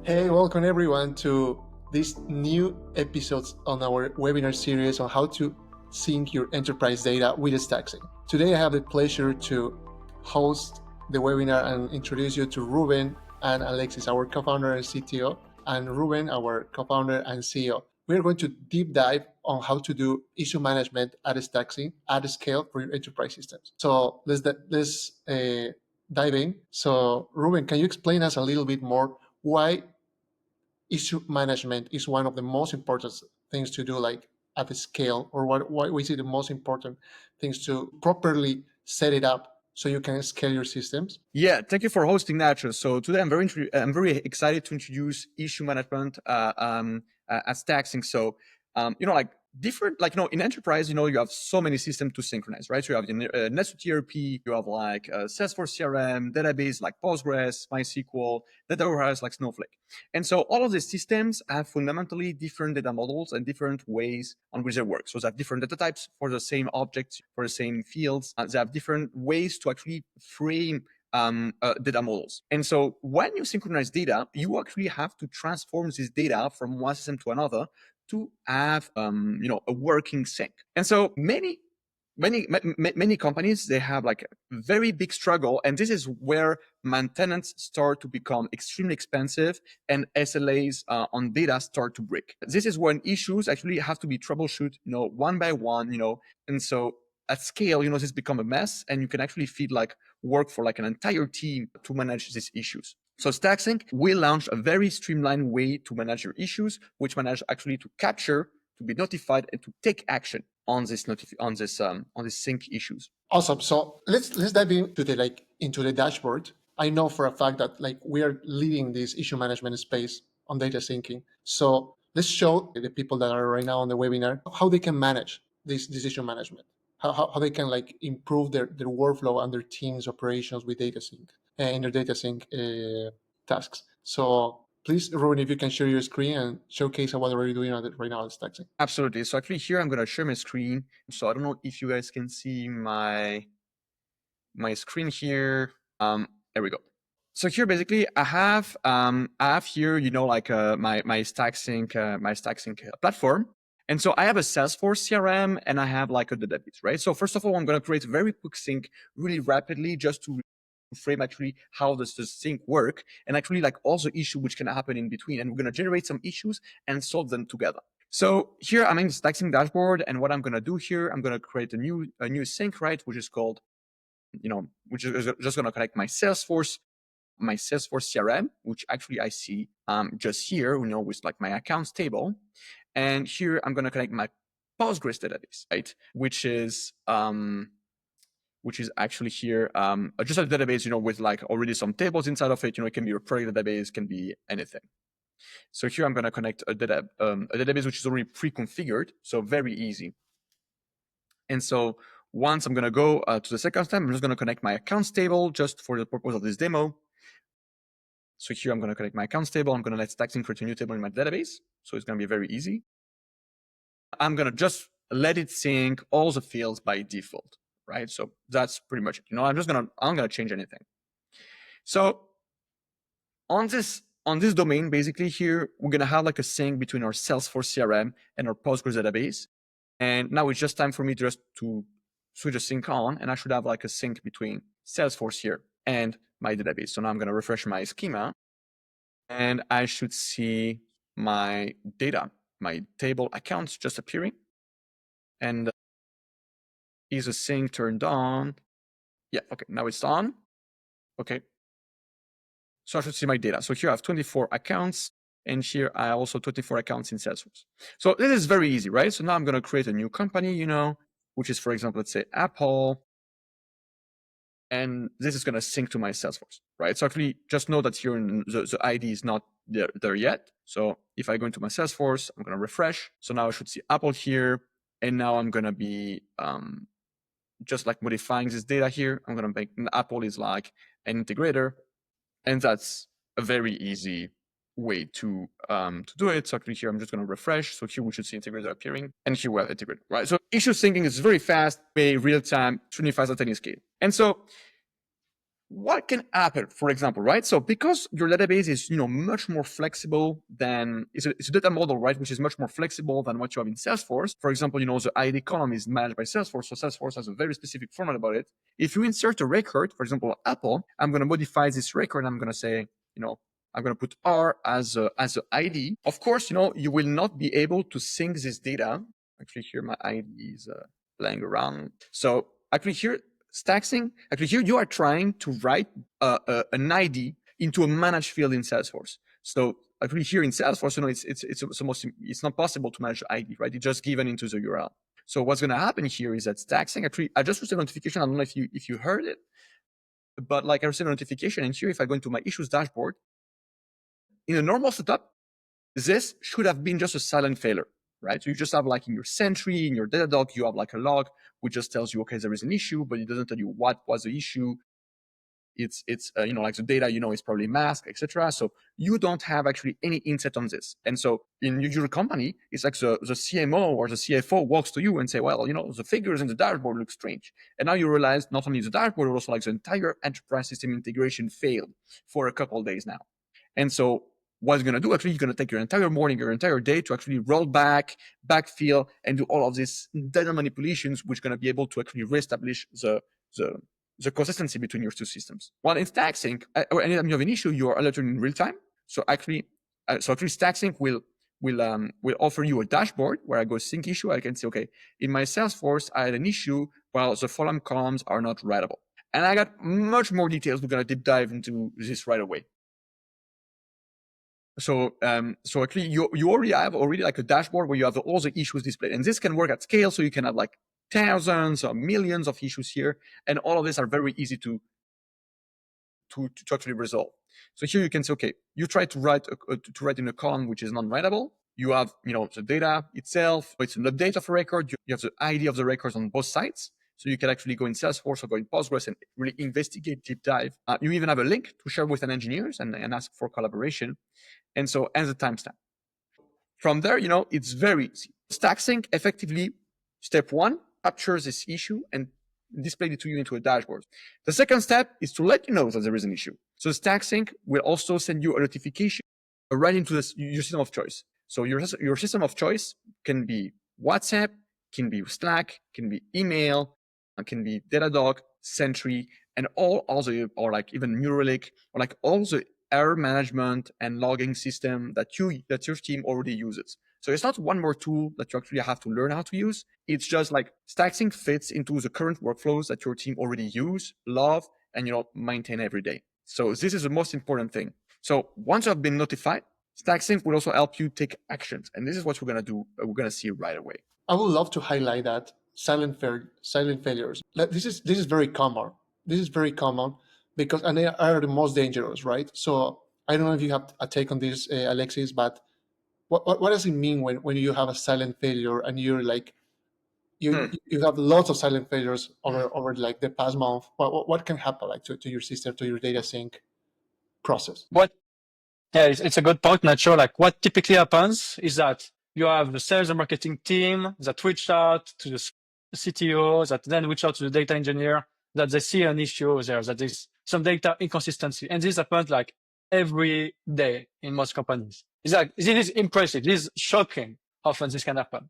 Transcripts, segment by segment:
Hey, welcome everyone to this new episodes on our webinar series on how to sync your enterprise data with Stacksync. Today I have the pleasure to host the webinar and introduce you to Ruben and Alexis, our co-founder and CTO, and Ruben, our co-founder and CEO. We're going to deep dive on how to do issue management at Stacksync at scale for your enterprise systems. So let's dive in. So Ruben, can you explain us a little bit more why issue management is one of the most important things to do, like at the scale, or what we see the most important things to properly set it up so you can scale your systems? Yeah, thank you for hosting Nacho. So today I'm very excited to introduce issue management at Stacksync. So in enterprise, you have so many systems to synchronize, right? So you have NetSuite ERP, you have like Salesforce CRM, database like Postgres, MySQL, data warehouse like Snowflake. And so all of these systems have fundamentally different data models and different ways on which they work. So they have different data types for the same objects, for the same fields. They have different ways to actually frame data models. And so when you synchronize data, you actually have to transform this data from one system to another to have a working sync. And so many companies, they have like a very big struggle, and this is where maintenance start to become extremely expensive and SLAs on data start to break. This is when issues actually have to be troubleshoot, one by one, and so at scale, this become a mess, and you can actually feed like work for like an entire team to manage these issues. So Stacksync, we launched a very streamlined way to manage your issues, which manage actually to capture, to be notified, and to take action on this sync issues. Awesome. So let's dive into the dashboard. I know for a fact that we are leading this issue management space on data syncing. So let's show the people that are right now on the webinar how they can manage this issue management, how they can improve their workflow and their team's operations with data sync in their data sync tasks. So please, Ruben, if you can share your screen and showcase what we're doing right now at Stacksync. Absolutely. So actually here I'm going to share my screen. So I don't know if you guys can see my screen here. There we go. So here basically I have here my Stacksync platform. And so I have a Salesforce CRM and I have like a database, right? So first of all, I'm going to create a very quick sync really rapidly just to frame actually how does the sync work and actually like also issue which can happen in between. And we're going to generate some issues and solve them together. So here I'm in the Stacksync dashboard, and what I'm going to do here, I'm going to create a new sync, right? Which is called, which is just going to connect my Salesforce CRM, which actually I see just here, with like my accounts table. And here I'm going to connect my Postgres database, right? Which is actually here just a database, with like already some tables inside of it. It can be a product database, can be anything. So here I'm going to connect a database which is already pre-configured, so very easy. And so once I'm going to go to the second step, I'm just going to connect my accounts table just for the purpose of this demo. So here I'm going to connect my accounts table. I'm going to let Stacksync create a new table in my database. So it's going to be very easy. I'm going to just let it sync all the fields by default, right? So that's pretty much it. I'm going to change anything. So on this domain, basically here, we're going to have like a sync between our Salesforce CRM and our Postgres database. And now it's just time for me just to switch a sync on, and I should have like a sync between Salesforce here and my database. So now I'm going to refresh my schema, and I should see my data, my table accounts just appearing. And is the sync turned on? Yeah, okay, now it's on. Okay. So I should see my data. So here I have 24 accounts, and here I also 24 accounts in Salesforce. So this is very easy, right? So now I'm going to create a new company, which is, for example, let's say Apple. And this is going to sync to my Salesforce, right? So actually just know that here the ID is not there yet. So if I go into my Salesforce, I'm going to refresh. So now I should see Apple here. And now I'm going to be just like modifying this data here. I'm going to make Apple is like an integrator. And that's a very easy way to do it. So actually here, I'm just going to refresh. So here we should see integrator appearing, and here we have integrator, right? So issue syncing is very fast, very real time, extremely fast at any scale. And so what can happen, for example, right? So because your database is, much more flexible than, it's a data model, right? Which is much more flexible than what you have in Salesforce. For example, the ID column is managed by Salesforce. So Salesforce has a very specific format about it. If you insert a record, for example, Apple, I'm going to modify this record. I'm going to say, I'm going to put R as a ID. Of course, you will not be able to sync this data. Actually, here my ID is playing around. So actually here, Stacksync, actually here you are trying to write an ID into a managed field in Salesforce. So actually here in Salesforce, it's not possible to manage the ID, right? It's just given into the URL. So what's going to happen here is that Stacksync, actually, I just received a notification. I don't know if you heard it, but like I received a notification, and here if I go into my issues dashboard, in a normal setup, this should have been just a silent failure, right? So you just have like in your Sentry, in your Datadog, you have like a log which just tells you, okay, there is an issue, but it doesn't tell you what was the issue. It's like the data, is probably masked, etc. So you don't have actually any insight on this. And so in your company, it's like the CMO or the CFO walks to you and say, well, the figures in the dashboard look strange. And now you realize not only the dashboard, but also like the entire enterprise system integration failed for a couple of days now. And so what it's going to do, actually, you're going to take your entire morning, your entire day to actually roll back, backfill, and do all of these data manipulations, which are going to be able to actually reestablish the consistency between your two systems. While in Stacksync, or anytime you have an issue, you are alerted in real time. So actually Stacksync will offer you a dashboard where I go sync issue. I can say, okay, in my Salesforce, I had an issue while the following columns are not writable. And I got much more details. We're going to deep dive into this right away. So actually you already have like a dashboard where you have all the issues displayed, and this can work at scale. So you can have like thousands or millions of issues here, and all of these are very easy to actually resolve. So here you can say, okay, you try to write in a column which is non-writable. You have the data itself. It's an update of a record. You have the ID of the records on both sides. So you can actually go in Salesforce or go in Postgres and really investigate, deep dive. You even have a link to share with an engineers and ask for collaboration. And so, and the timestamp. From there, it's very easy. Stacksync effectively, step one, captures this issue and display it to you into a dashboard. The second step is to let you know that there is an issue. So Stacksync will also send you a notification right into your system of choice. So your system of choice can be WhatsApp, can be Slack, can be email, can be Datadog, Sentry, and all other, or like even New Relic, or like all the error management and logging system that your team already uses. So it's not one more tool that you actually have to learn how to use. It's just like Stacksync fits into the current workflows that your team already use, love, and maintain every day. So this is the most important thing. So once you have been notified, Stacksync will also help you take actions. And this is what we're going to do. We're going to see right away. I would love to highlight that silent failures. This is very common. This is very common because, and they are the most dangerous, right? So I don't know if you have a take on this, Alexis, but what does it mean when you have a silent failure and you're like, you have lots of silent failures over like the past month? What can happen like to your system, to your data sync process? Yeah, it's a good point, Nacho. Like what typically happens is that you have the sales and marketing team that reach out to the CTO, that then reach out to the data engineer, that they see an issue there, that there's some data inconsistency. And this happens like every day in most companies. It's like, this is impressive. This is shocking how often this can happen.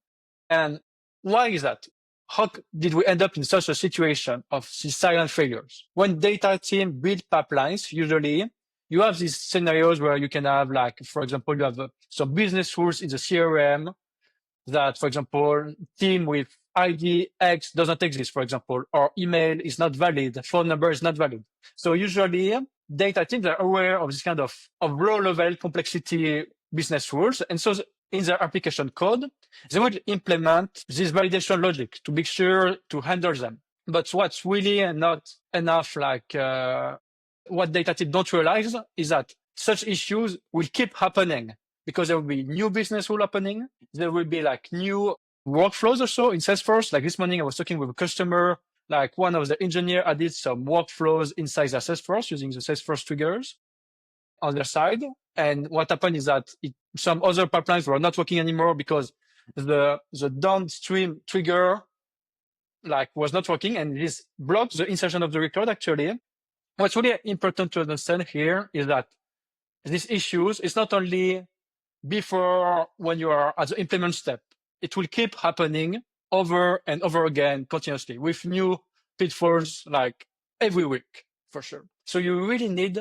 And why is that? How did we end up in such a situation of these silent failures? When data team build pipelines, usually you have these scenarios where you can have, like, for example, you have some business rules in the CRM that, for example, team with ID X doesn't exist, for example, or email is not valid, phone number is not valid. So usually data teams are aware of this kind of low level complexity business rules. And so in their application code, they will implement this validation logic to be sure to handle them. But what's really not enough, like, what data teams don't realize is that such issues will keep happening because there will be new business rule happening. There will be like new workflows or so in Salesforce. Like this morning, I was talking with a customer, like one of the engineers added some workflows inside their Salesforce using the Salesforce triggers on their side. And what happened is that some other pipelines were not working anymore because the downstream trigger like was not working, and this blocked the insertion of the record actually. What's really important to understand here is that these issues is not only before when you are at the implement step. It will keep happening over and over again continuously with new pitfalls like every week for sure. So you really need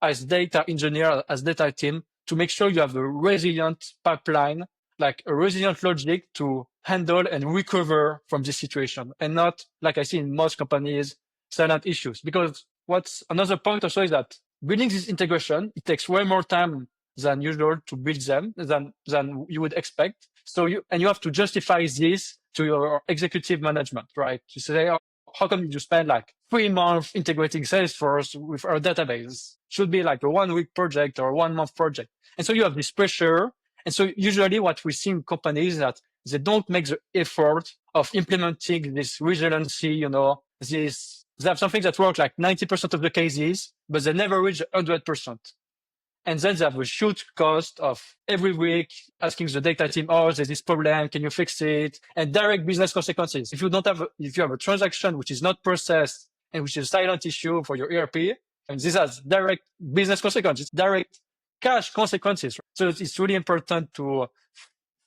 as data engineer, as data team, to make sure you have a resilient pipeline, like a resilient logic to handle and recover from this situation, and not like I see in most companies, silent issues. Because what's another point also is that building this integration, it takes way more time than usual to build them than you would expect. So you have to justify this to your executive management, right? To say, oh, how come you spend like 3 months integrating Salesforce with our database? Should be like a 1 week project or a 1 month project. And so you have this pressure. And so usually what we see in companies is that they don't make the effort of implementing this resiliency, they have something that works like 90% of the cases, but they never reach 100%. And then they have a huge cost of every week asking the data team, oh, there's this problem, can you fix it? And direct business consequences. If you have a transaction which is not processed and which is a silent issue for your ERP, and this has direct business consequences, direct cash consequences. So it's really important to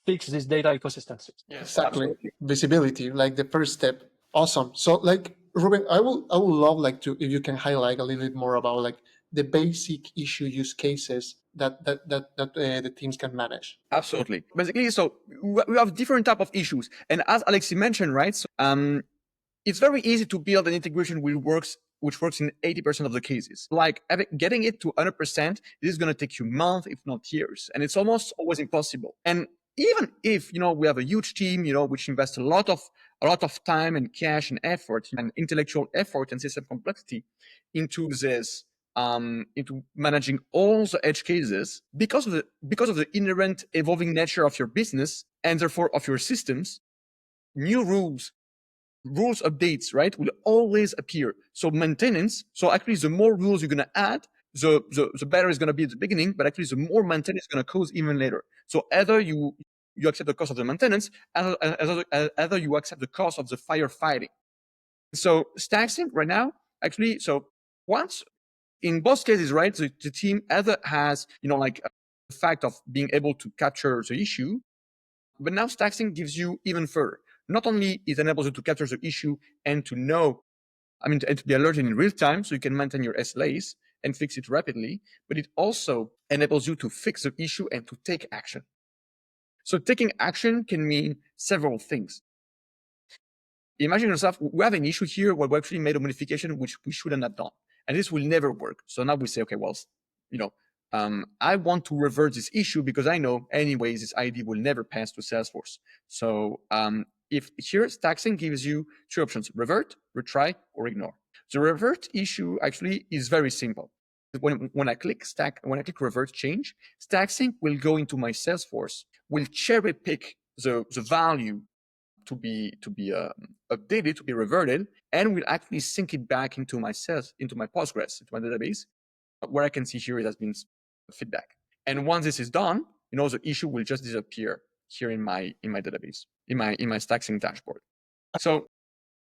fix these data ecosystems. Yes, exactly. Absolutely. Visibility, like the first step. Awesome. So like Ruben, I would love like to, if you can highlight a little bit more about like the basic issue use cases that the teams can manage. Absolutely. Basically, so we have different type of issues. And as Alexi mentioned, right, so, it's very easy to build an integration which works in 80% of the cases. Like getting it to 100%, this is going to take you months, if not years. And it's almost always impossible. And even if, we have a huge team, which invests a lot of time and cash and effort and intellectual effort and system complexity into this, into managing all the edge cases, because of the inherent evolving nature of your business and therefore of your systems, new rules updates, right, will always appear. So maintenance, so actually the more rules you're going to add, the better it's going to be at the beginning, but actually the more maintenance is going to cause even later. So either you accept the cost of the maintenance, either you accept the cost of the firefighting. So Stacksync right now, actually, so once in both cases, right, the team either has, like the fact of being able to capture the issue, but now Stacksync gives you even further. Not only it enables you to capture the issue and to know, and to be alerted in real time, so you can maintain your SLAs and fix it rapidly, but it also enables you to fix the issue and to take action. So taking action can mean several things. Imagine yourself, we have an issue here where we actually made a modification which we shouldn't have done, and this will never work. So now we say, okay, well, I want to revert this issue because I know anyways this ID will never pass to Salesforce. So if here Stacksync gives you 2 options: revert, retry, or ignore. The revert issue actually is very simple. When I click revert change, Stacksync will go into my Salesforce, will cherry pick the value to be updated, to be reverted, and will actually sync it back into my Postgres, into my database, where I can see here it has been feedback. And once this is done, the issue will just disappear here in my database, in my Stacksync dashboard. So,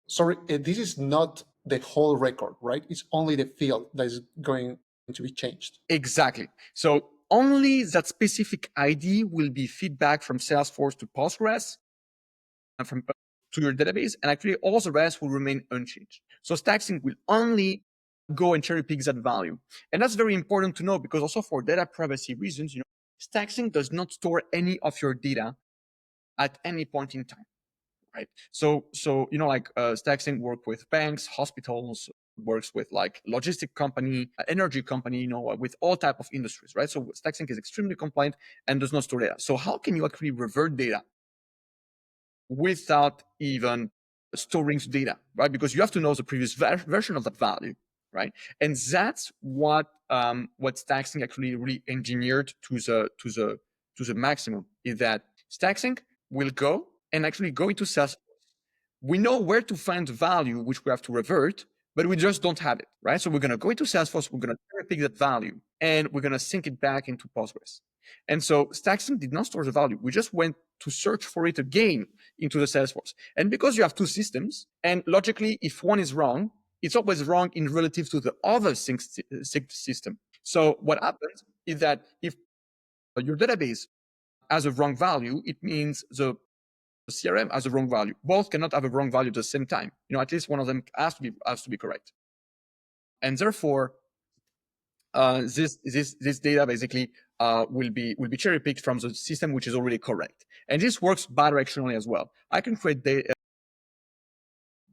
sorry, this is not the whole record, right? It's only the field that is going to be changed. Exactly. So only that specific ID will be feedback from Salesforce to Postgres and to your database, and actually all the rest will remain unchanged. So Stacksync will only go and cherry pick that value. And that's very important to know, because also for data privacy reasons, Stacksync does not store any of your data at any point in time, right? So Stacksync works with banks, hospitals, works with like logistic company, energy company, with all type of industries, right? So Stacksync is extremely compliant and does not store data. So how can you actually revert data without even storing data, right? Because you have to know the previous version of that value, right? And that's what Stacksync actually really engineered to the maximum, is that Stacksync will go and actually go into Salesforce. We know where to find the value which we have to revert, but we just don't have it, right? So we're going to go into Salesforce, we're going to pick that value, and we're going to sync it back into Postgres. And so Stacksync did not store the value. We just went to search for it again into the Salesforce. And because you have 2 systems, and logically, if one is wrong, it's always wrong in relative to the other sync system. So what happens is that if your database has a wrong value, it means the CRM has a wrong value. Both cannot have a wrong value at the same time. At least one of them has to be correct. And therefore, this data basically will be cherry picked from the system which is already correct. And this works bi-directionally as well. I can create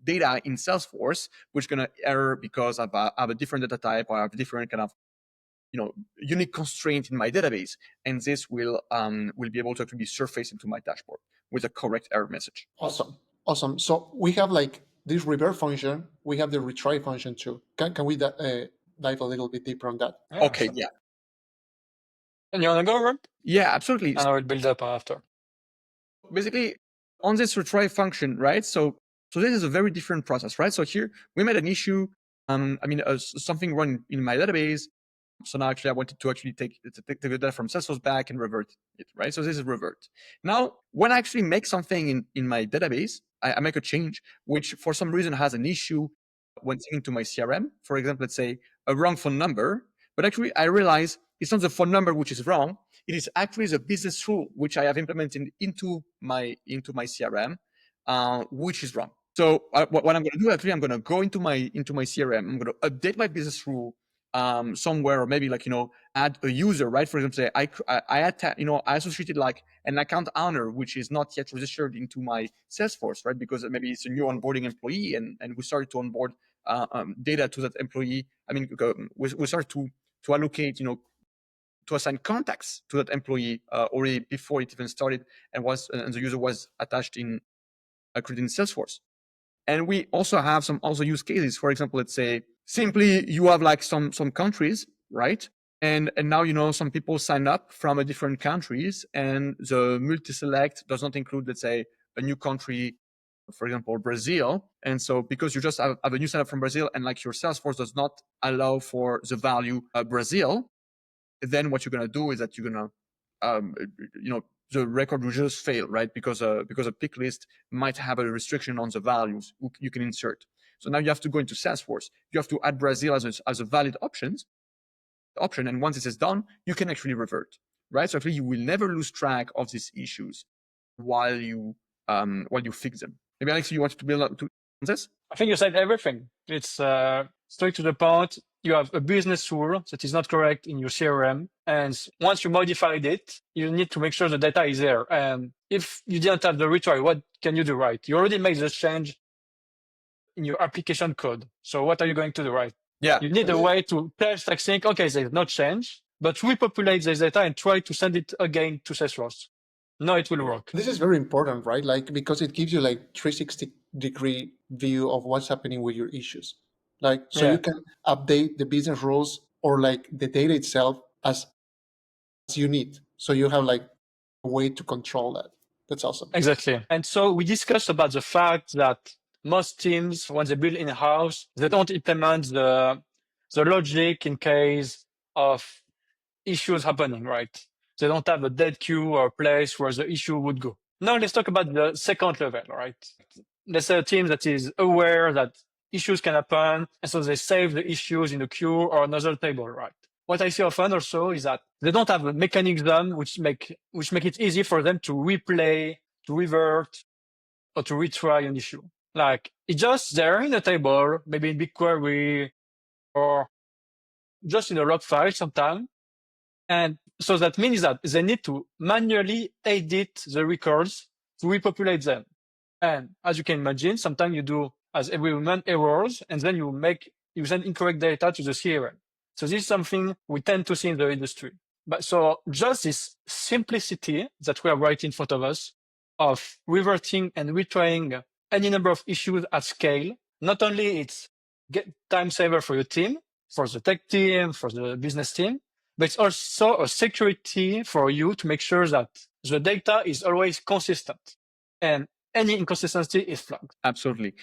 data in Salesforce which is going to error because I have a different data type, or I have a different kind of unique constraint in my database, and this will be able to actually be surfaced into my dashboard with a correct error message. Awesome. So we have like this Revert function. We have the Retry function too. Can we dive a little bit deeper on that? Yeah, okay, sure. yeah. And you want to go over? Yeah, absolutely. And I will build up after. Basically, on this Retry function, right? So this is a very different process, right? So here we made an issue. Something wrong in my database. So now actually I wanted to actually take the data from Salesforce back and revert it, right? So this is revert. Now, when I actually make something in my database, I make a change, which for some reason has an issue when syncing to my CRM. For example, let's say a wrong phone number, but actually I realize it's not the phone number which is wrong. It is actually the business rule which I have implemented into my CRM, which is wrong. So what I'm going to do, actually, I'm going to go into my CRM. I'm going to update my business rule somewhere, or maybe add a user, right? For example, say I associated like an account owner which is not yet registered into my Salesforce, right? Because maybe it's a new onboarding employee, and we started to onboard data to that employee. We started to allocate, to assign contacts to that employee already before it even started, and the user was attached in creating Salesforce. And we also have some use cases. For example, let's say simply you have like some countries, right? And now, some people sign up from a different countries, and the multi-select does not include, let's say, a new country, for example, Brazil. And so because you just have a new setup from Brazil, and like your Salesforce does not allow for the value Brazil, then what you're going to do is that you're going to, the record will just fail, right? Because a pick list might have a restriction on the values you can insert. So now you have to go into Salesforce. You have to add Brazil as a valid option. And once this is done, you can actually revert, right? So actually, you will never lose track of these issues while you fix them. Maybe Alex, you wanted to build up to this? I think you said everything. It's straight to the point. You have a business rule that is not correct in your CRM. And once you modified it, you need to make sure the data is there. And if you didn't have the retry, what can you do right? You already made the change in your application code. So what are you going to do right? Yeah. You need a way to tell Stacksync, okay, there's no change, but repopulate this data and try to send it again to Salesforce. No, it will work. This is very important, right? Because it gives you 360-degree view of what's happening with your issues. You can update the business rules or the data itself as you need. So you have a way to control that. That's awesome. Exactly. And so we discussed about the fact that most teams, when they build in-house, they don't implement the logic in case of issues happening, right? They don't have a dead queue or place where the issue would go. Now let's talk about the second level, right? Let's say a team that is aware that issues can happen, and so they save the issues in a queue or another table, right? What I see often also is that they don't have a mechanism which make it easy for them to replay, to revert, or to retry an issue. It's just there in a table, maybe in BigQuery, or just in a log file sometime. And so that means that they need to manually edit the records to repopulate them. And as you can imagine, sometimes you do, as every human, errors, and then you send incorrect data to the CRM. So this is something we tend to see in the industry. But so just this simplicity that we have right in front of us of reverting and retrying any number of issues at scale, not only it's get time saver for your team, for the tech team, for the business team, but it's also a security for you to make sure that the data is always consistent and any inconsistency is flagged. Absolutely.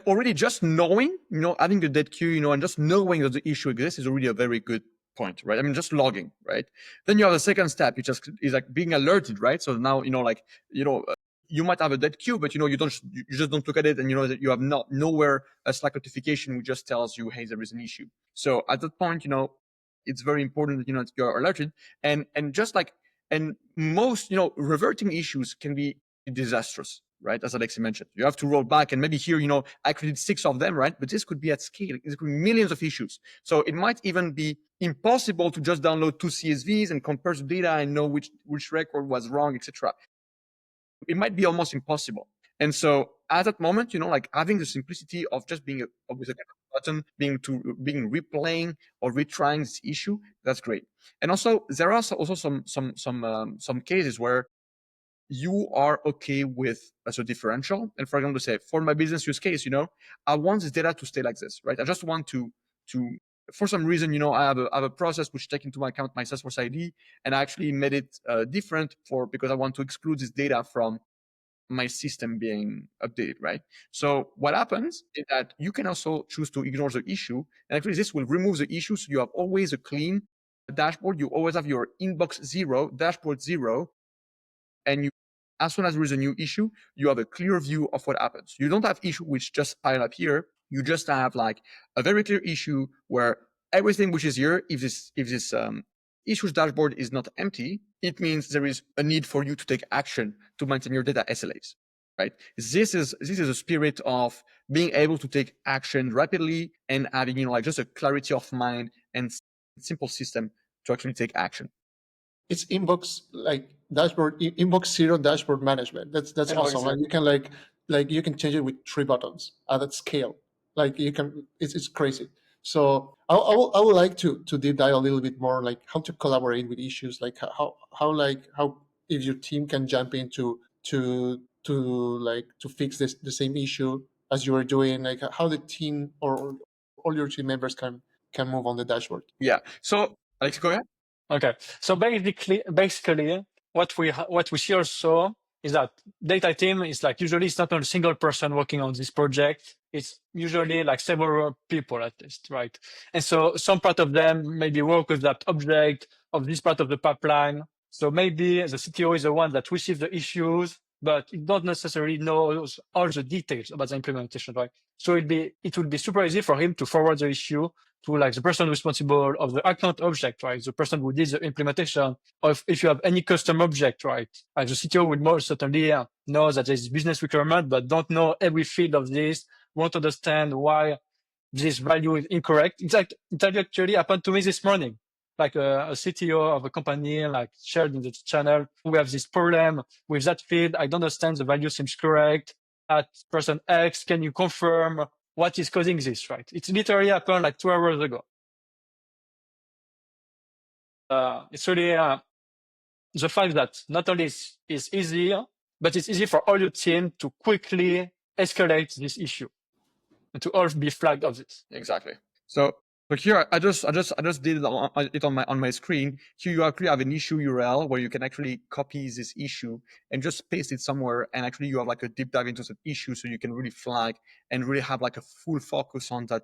Already just knowing, adding the dead queue, and just knowing that the issue exists is already a very good point, right? Just logging, right? Then you have the second step, which is being alerted, right? So now, you might have a dead queue, but you just don't look at it, and that you have nowhere a Slack notification which just tells you, hey, there is an issue. So at that point, it's very important that that you're alerted, and most reverting issues can be disastrous, right? As Alexi mentioned, you have to roll back, and maybe here I created 6 of them, right? But this could be at scale. It could be millions of issues. So it might even be impossible to just download 2 CSVs and compare the data and know which record was wrong, etc. It might be almost impossible. And so at that moment, having the simplicity of just being with a button, being replaying or retrying this issue, that's great. And also there are also some cases where you are okay with as a differential. And for example, say for my business use case, I want this data to stay like this, right? I just want to for some reason, I have a process which take into account my Salesforce ID, and I actually made it different because I want to exclude this data from my system being updated, right? So what happens is that you can also choose to ignore the issue, and actually this will remove the issue, so you have always a clean dashboard. You always have your inbox 0, dashboard 0, and as soon as there is a new issue, you have a clear view of what happens. You don't have issue which just pile up here. You just have like a very clear issue where everything which is here, if this issues dashboard is not empty, it means there is a need for you to take action to maintain your data SLAs, right? This is a spirit of being able to take action rapidly and having just a clarity of mind and simple system to actually take action. It's inbox dashboard, inbox 0 dashboard management. That's awesome. Like you can you can change it with 3 buttons at that scale. Like you can, it's crazy. So I would like to deep dive a little bit more, like how to collaborate with issues, like how if your team can jump into to fix the same issue as you are doing, like how the team or all your team members can move on the dashboard. Yeah. So Alex, go ahead. Okay. So basically, what we see also is that data team is usually it's not a single person working on this project. It's usually several people at least, right? And so some part of them maybe work with that object of this part of the pipeline. So maybe the CTO is the one that receives the issues, but it don't necessarily knows all the details about the implementation, right? So it would be super easy for him to forward the issue to the person responsible of the account object, right? The person who did the implementation. Or if you have any custom object, right? The CTO would more certainly know that there's business requirement, but don't know every field of this, won't understand why this value is incorrect. It actually happened to me this morning. A CTO of a company shared in the channel, we have this problem with that field. I don't understand the value seems correct. At person X, can you confirm what is causing this, right? It's literally happened 2 hours ago. It's really the fact that not only is easy, but it's easy for all your team to quickly escalate this issue and to all be flagged of this. Exactly. So here I just did it on my screen. Here you actually have an issue URL where you can actually copy this issue and just paste it somewhere, and actually you have a deep dive into the issue, so you can really flag and really have a full focus on that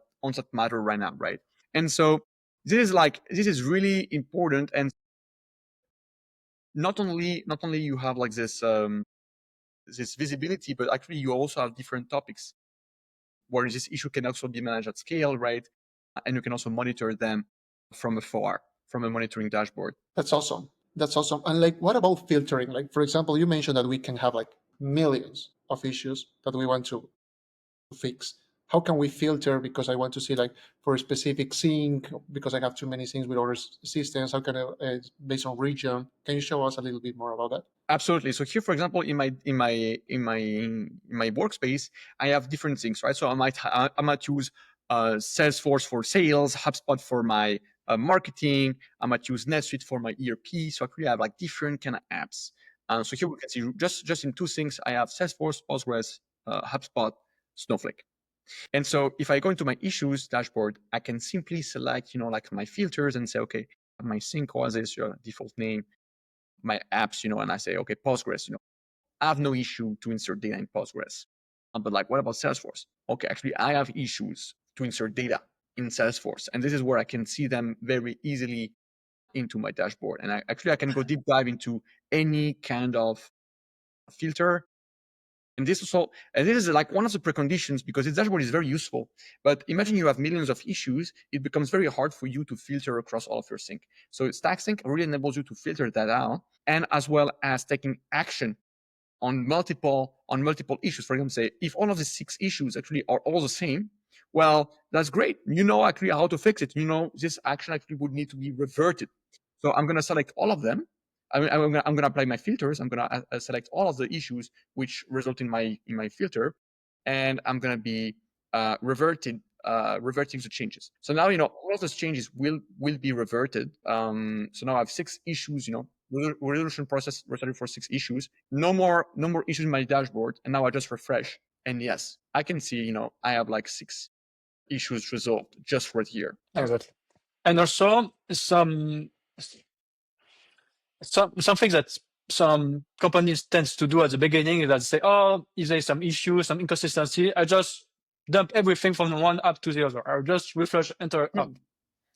matter right now, right? And so this is really important, and not only you have this visibility, but actually you also have different topics where this issue can also be managed at scale, right? And you can also monitor them from afar, from a monitoring dashboard. That's awesome. And what about filtering? For example, you mentioned that we can have millions of issues that we want to fix. How can we filter? Because I want to see for a specific sync, because I have too many things with other systems. How can I, based on region? Can you show us a little bit more about that? Absolutely. So here, for example, in my workspace, I have different things, right? So I might use Salesforce for sales, HubSpot for my marketing. I might use NetSuite for my ERP. So I actually have different kind of apps. So here we can see just in 2 things, I have Salesforce, Postgres, HubSpot, Snowflake. And so if I go into my issues dashboard, I can simply select, my filters and say, okay, my sync was this, your default name, my apps, and I say, okay, Postgres, I have no issue to insert data in Postgres. But what about Salesforce? Okay, actually, I have issues to insert data in Salesforce. And this is where I can see them very easily into my dashboard. And I can go deep dive into any kind of filter And this is like one of the preconditions, because this dashboard is very useful. But imagine you have millions of issues, it becomes very hard for you to filter across all of your sync. So Stacksync really enables you to filter that out, and as well as taking action on multiple issues. For example, say if all of the 6 issues actually are all the same, well, that's great. You know actually how to fix it. You know this action actually would need to be reverted. So I'm going to select all of them. I'm going to apply my filters. I'm going to select all of the issues which result in my filter, and I'm going to be reverting the changes. So now all of those changes will be reverted. So now I have 6 issues. Resolution process resulted for 6 issues. No more issues in my dashboard, and now I just refresh, and yes, I can see I have like 6 issues resolved just for here. Exactly. And also some things that some companies tends to do at the beginning is that they say, oh, if there's some issue, some inconsistency, I just dump everything from one app to the other. I'll just refresh enter app.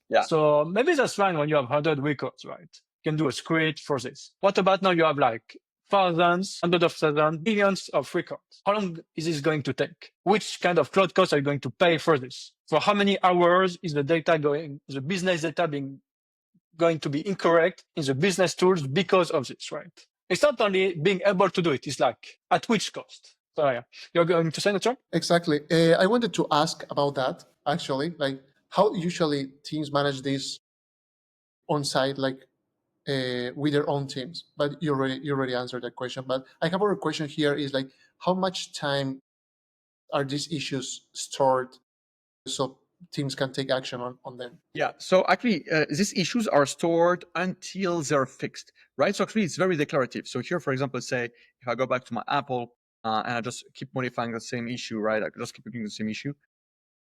Yeah. So maybe that's fine when you have 100 records, right? You can do a script for this. What about now you have like thousands, hundreds of thousands, billions of records? How long is this going to take? Which kind of cloud costs are you going to pay for this? For how many hours is the business data going to be incorrect in the business tools because of this, right? It's not only being able to do it, it's like at which cost? So yeah, you're going to say that, sir? Exactly. I wanted to ask about that, actually, like how usually teams manage this on site, like with their own teams. But you already answered that question. But I have a question here is like, how much time are these issues stored so teams can take action on them? Yeah, so actually these issues are stored until they're fixed, right? So actually it's very declarative. So here, for example, say if I go back to my Apple and I just keep modifying the same issue, right? I just keep picking the same issue.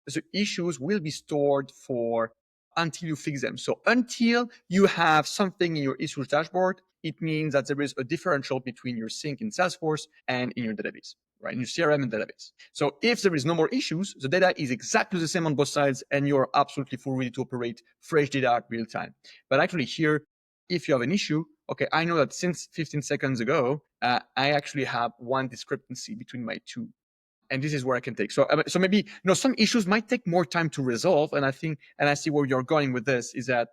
The issues will be stored for until you fix them. So until you have something in your issues dashboard, it means that there is a differential between your sync in Salesforce and in your database, right? In your CRM and database. So if there is no more issues, the data is exactly the same on both sides, and you're absolutely full ready to operate fresh data at real time. But actually here, if you have an issue, okay, I know that since 15 seconds ago, I actually have one discrepancy between my two. And this is where I can take. So maybe some issues might take more time to resolve. And I see where you're going with this is that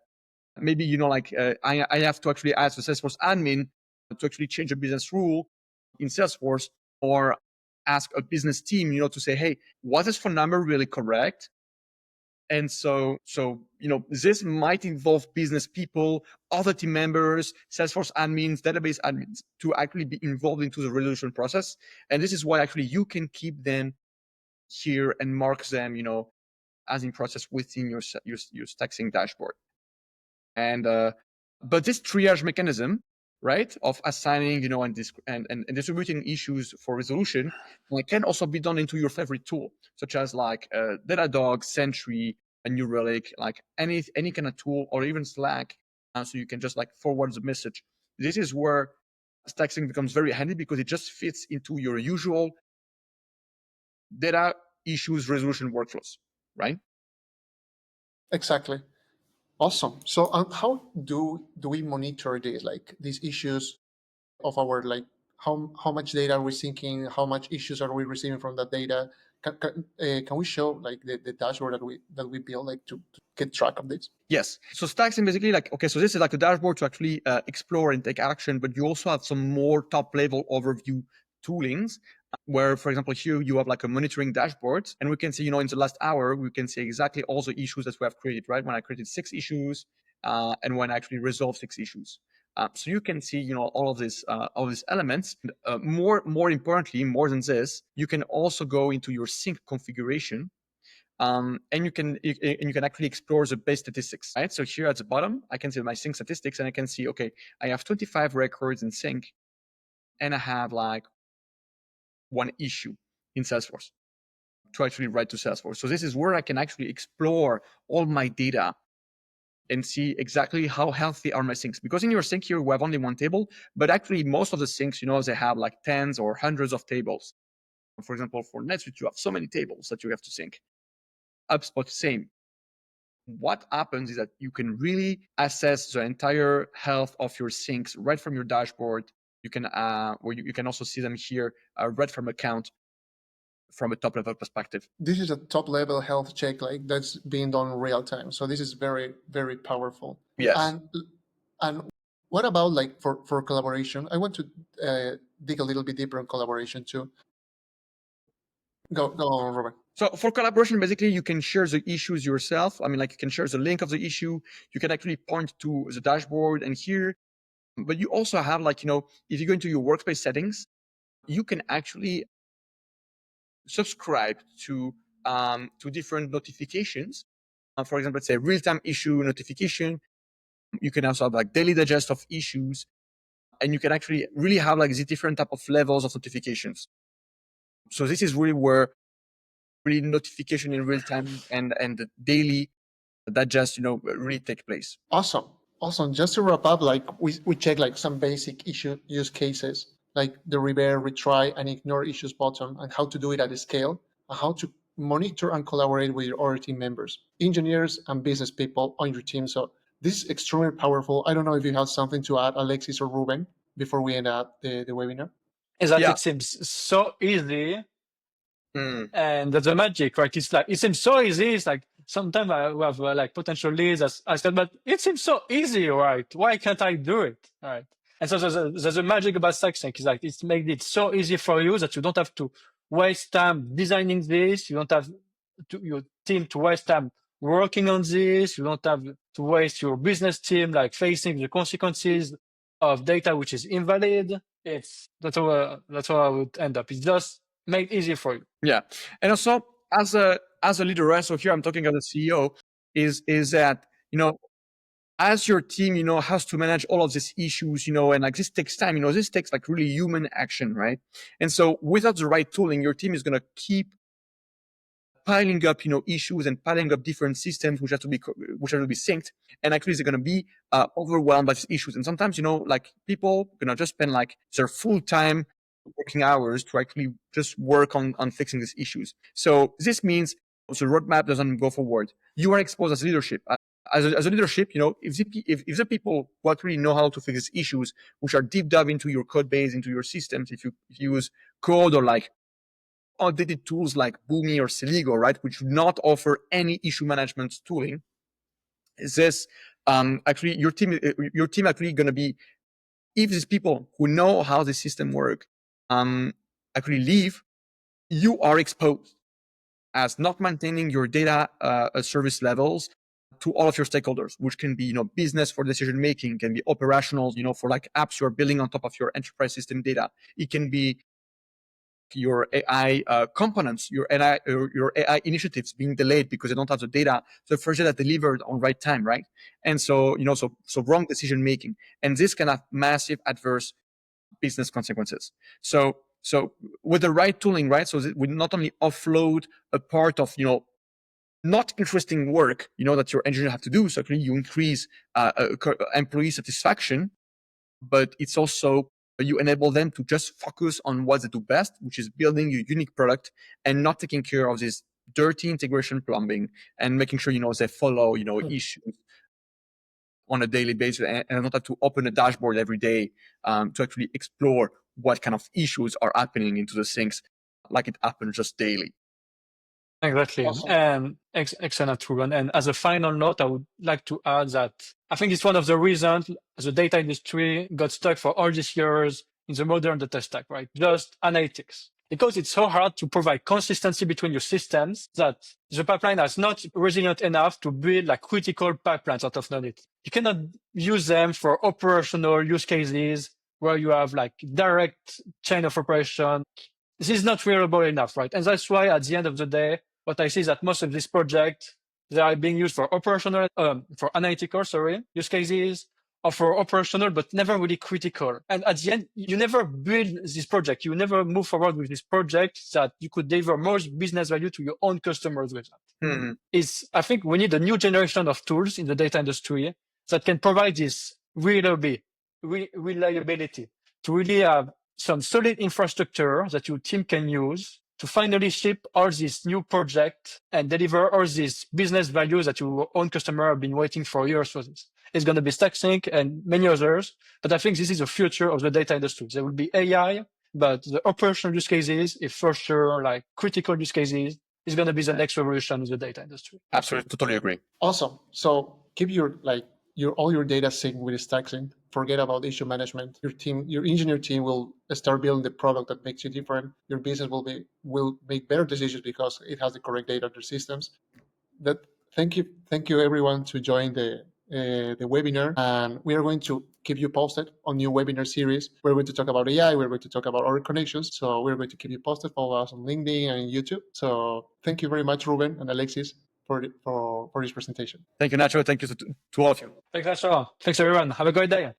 maybe I have to actually ask the Salesforce admin to actually change a business rule in Salesforce, or ask a business team, to say, hey, was this phone number really correct? And so this might involve business people, other team members, Salesforce admins, database admins to actually be involved into the resolution process. And this is why actually you can keep them here and mark them, as in process within your Stacksync dashboard. And but this triage mechanism, right, of assigning, and distributing issues for resolution, can also be done into your favorite tool, such as like Datadog, Sentry, a New Relic, like any kind of tool, or even Slack, so you can just like forward the message. This is where Stacksync becomes very handy, because it just fits into your usual data issues resolution workflows, right? Exactly. Awesome. So how do we monitor these issues of our, like, how much data are we syncing, how much issues are we receiving from that data? Can we show like the dashboard that we build, like to get track of this? Yes. So Stacksync basically so this is like a dashboard to actually explore and take action, but you also have some more top level overview toolings where, for example, here you have like a monitoring dashboard, and we can see, in the last hour, we can see exactly all the issues that we have created, right? When I created 6 issues and when I actually resolved 6 issues. So you can see, all of these elements. More importantly, more than this, you can also go into your sync configuration, and you can actually explore the base statistics, right? So here at the bottom, I can see my sync statistics, and I can see, okay, I have 25 records in sync, and I have like 1 issue in Salesforce to actually write to Salesforce. So this is where I can actually explore all my data and see exactly how healthy are my syncs. Because in your sync here, we have only 1 table, but actually most of the syncs, they have like tens or hundreds of tables. For example, for NetSuite, you have so many tables that you have to sync. HubSpot, same. What happens is that you can really assess the entire health of your syncs right from your dashboard You can you can also see them here read from account from a top level perspective. This is a top level health check, like that's being done in real time. So this is very, very powerful. Yes. And what about like for collaboration? I want to dig a little bit deeper on collaboration too. Go on, Robert. So for collaboration, basically, you can share the issues yourself. I mean, like you can share the link of the issue. You can actually point to the dashboard and here. But you also have like, if you go into your workspace settings, you can actually subscribe to different notifications. For example, let's say real-time issue notification. You can also have like daily digest of issues, and you can actually really have like the different type of levels of notifications. So this is really where really notification in real time and the daily that just really take place. Awesome. Just to wrap up, like we check like some basic use cases, like the Revert, Retry, and Ignore Issues button, and how to do it at scale, and how to monitor and collaborate with your other team members, engineers, and business people on your team. So this is extremely powerful. I don't know if you have something to add, Alexis or Ruben, before we end up the webinar. Is that it seems so easy. And that's the magic, right? It's like, it seems so easy. It's like, sometimes we have like potential leads, as I said, but it seems so easy, right? Why can't I do it? All right. And so there's a magic about Stacksync. Is like, it's made it so easy for you that you don't have to waste time designing this. You don't have your team to waste time working on this. You don't have to waste your business team like facing the consequences of data which is invalid. That's how I would end up. It's just made easy for you. Yeah. And also as a leader, right? So here I'm talking as a CEO, is that, as your team, has to manage all of these issues, and like this takes time, this takes like really human action, right? And so without the right tooling, your team is going to keep piling up, issues and piling up different systems which have to be synced, and actually they're going to be overwhelmed by these issues. And sometimes, like people gonna just spend like their full time working hours to actually just work on fixing these issues. So this means the roadmap doesn't go forward. You are exposed as leadership. As a leadership, if the people who actually know how to fix these issues, which are deep dive into your code base, into your systems, if you use code or like outdated tools like Boomi or Celigo, right, which do not offer any issue management tooling, this actually your team actually going to be, if these people who know how the system work actually leave, you are exposed as not maintaining your data service levels to all of your stakeholders, which can be business for decision making, can be operational, for like apps you're building on top of your enterprise system data. It can be your AI components, your AI initiatives being delayed because they don't have the data, the first data delivered on right time, right? And so so wrong decision making, and this can have massive adverse business consequences. So with the right tooling, right? So we not only offload a part of not interesting work that your engineers have to do, so actually you increase employee satisfaction, but it's also you enable them to just focus on what they do best, which is building a unique product and not taking care of this dirty integration plumbing and making sure they follow issues on a daily basis, and not have to open a dashboard every day to actually explore what kind of issues are happening into the sinks, like it happens just daily. Exactly. Awesome. Excellent, Ruben. And as a final note, I would like to add that I think it's one of the reasons the data industry got stuck for all these years in the modern data stack, right? Just analytics. Because it's so hard to provide consistency between your systems that the pipeline is not resilient enough to build like critical pipelines out of knowledge. You cannot use them for operational use cases where you have like direct chain of operation. This is not reliable enough, right? And that's why at the end of the day, what I see is that most of these projects, they are being used for operational, for analytical, use cases, or for operational, but never really critical. And at the end, you never build this project. You never move forward with this project that you could deliver more business value to your own customers with that. Mm-hmm. I think we need a new generation of tools in the data industry that can provide this reliability to really have some solid infrastructure that your team can use to finally ship all these new projects and deliver all these business values that your own customer have been waiting for years for this. It's going to be Stacksync and many others. But I think this is the future of the data industry. There will be AI, but the operational use cases, if for sure, like critical use cases, is going to be the next revolution in the data industry. Absolutely, totally agree. Awesome. So keep all your data synced with Stacksync. Forget about issue management. Your engineer team will start building the product that makes you different. Your business will make better decisions because it has the correct data in their systems. Thank you everyone to join the webinar, and we are going to keep you posted on new webinar series. We're going to talk about AI. We're going to talk about our connections. So we're going to keep you posted. Follow us on LinkedIn and YouTube. So thank you very much, Ruben and Alexis, for this presentation. Thank you, Nacho. Thank you to all of you. Thanks, Nacho. Thanks, everyone. Have a great day.